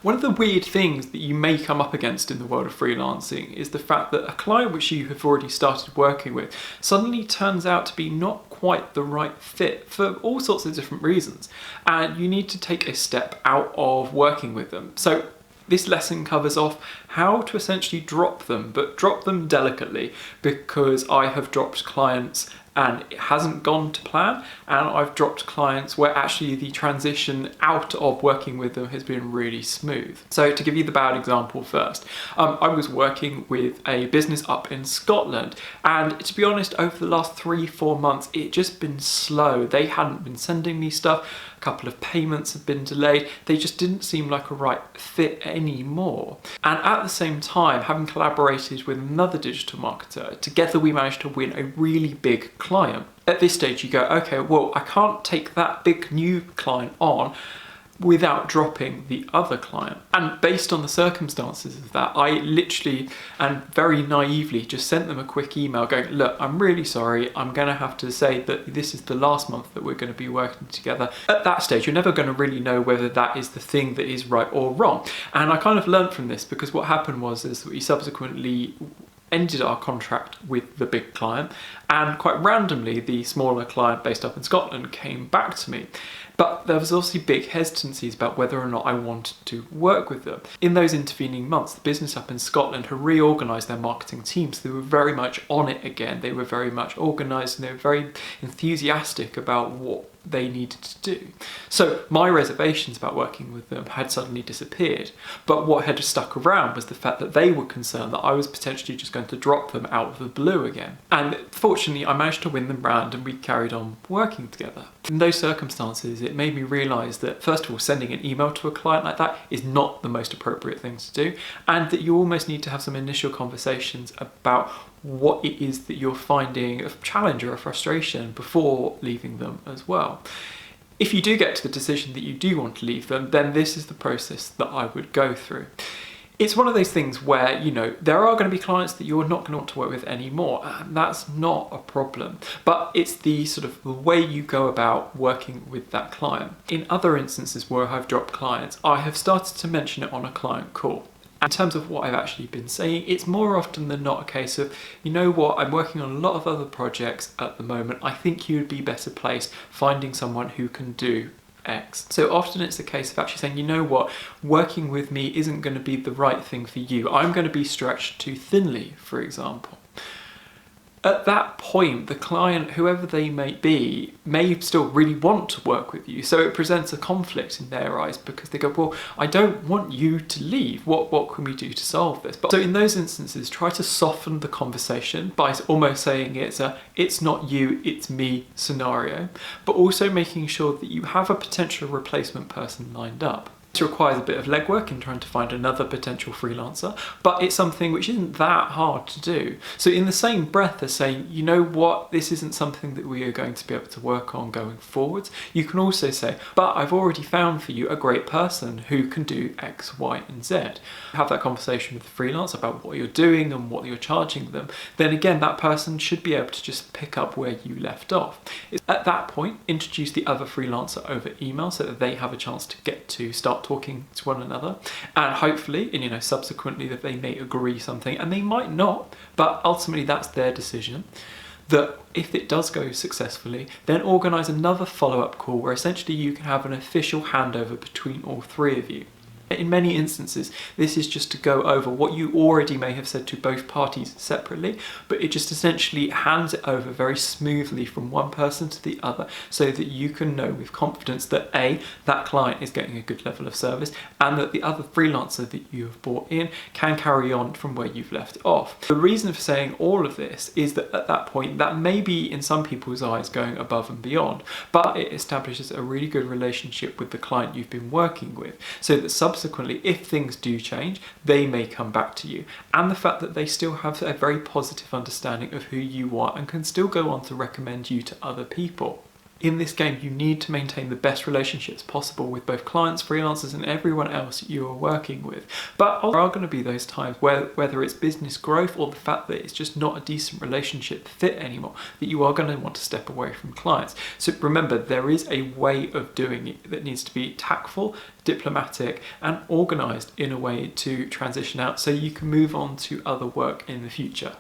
One of the weird things that you may come up against in the world of freelancing is the fact that a client which you have already started working with suddenly turns out to be not quite the right fit for all sorts of different reasons, and you need to take a step out of working with them. So this lesson covers off how to essentially drop them, but drop them delicately, because I have dropped clients and it hasn't gone to plan, and I've dropped clients where actually the transition out of working with them has been really smooth. So to give you the bad example first, I was working with a business up in Scotland, and to be honest, over the last 3-4 months, it just been slow. They hadn't been sending me stuff. A couple of payments have been delayed. They just didn't seem like a right fit anymore. And at the same time, having collaborated with another digital marketer, together we managed to win a really big client. At this stage you go, okay, well, I can't take that big new client on without dropping the other client. And based on the circumstances of that, I literally and very naively just sent them a quick email going, look, I'm really sorry, I'm going to have to say that this is the last month that we're going to be working together. At that stage, you're never going to really know whether that is the thing that is right or wrong. And I kind of learned from this, because what happened was is that we subsequently ended our contract with the big client, and quite randomly the smaller client based up in Scotland came back to me. But there was also big hesitancies about whether or not I wanted to work with them. In those intervening months, the business up in Scotland had reorganised their marketing teams. They were very much on it again. They were very much organised, and they were very enthusiastic about what they needed to do. So my reservations about working with them had suddenly disappeared. But what had stuck around was the fact that they were concerned that I was potentially just going to drop them out of the blue again. And fortunately, I managed to win them round, and we carried on working together. In those circumstances, it made me realise that, first of all, sending an email to a client like that is not the most appropriate thing to do, and that you almost need to have some initial conversations about what it is that you're finding a challenge or a frustration before leaving them as well. If you do get to the decision that you do want to leave them, then this is the process that I would go through. It's one of those things where, you know, there are going to be clients that you're not going to want to work with anymore, and that's not a problem. But it's the sort of the way you go about working with that client. In other instances where I've dropped clients, I have started to mention it on a client call. In terms of what I've actually been saying, it's more often than not a case of, you know what, I'm working on a lot of other projects at the moment. I think you'd be better placed finding someone who can do X. So often it's a case of actually saying, you know what, working with me isn't going to be the right thing for you. I'm going to be stretched too thinly, for example. At that point, the client, whoever they may be, may still really want to work with you. So it presents a conflict in their eyes, because they go, well, I don't want you to leave. What can we do to solve this? So in those instances, try to soften the conversation by almost saying it's not you, it's me scenario, but also making sure that you have a potential replacement person lined up. This requires a bit of legwork in trying to find another potential freelancer, but it's something which isn't that hard to do. So in the same breath as saying, you know what, this isn't something that we are going to be able to work on going forwards, you can also say, but I've already found for you a great person who can do X, Y, and Z. Have that conversation with the freelancer about what you're doing and what you're charging them. Then again, that person should be able to just pick up where you left off. At that point, introduce the other freelancer over email so that they have a chance to get to start talking to one another, and hopefully, and you know, subsequently that they may agree something, and they might not, but ultimately that's their decision. That if it does go successfully, then organise another follow-up call where essentially you can have an official handover between all three of you. In many instances, this is just to go over what you already may have said to both parties separately, but it just essentially hands it over very smoothly from one person to the other, so that you can know with confidence that A, that client is getting a good level of service, and that the other freelancer that you have brought in can carry on from where you've left off. The reason for saying all of this is that at that point, that may be in some people's eyes going above and beyond, but it establishes a really good relationship with the client you've been working with, so that subsequently, if things do change, they may come back to you. And the fact that they still have a very positive understanding of who you are and can still go on to recommend you to other people. in this game, you need to maintain the best relationships possible with both clients, freelancers, and everyone else you are working with. But there are going to be those times where, whether it's business growth or the fact that it's just not a decent relationship fit anymore, that you are going to want to step away from clients. So remember, there is a way of doing it that needs to be tactful, diplomatic, and organized in a way to transition out so you can move on to other work in the future.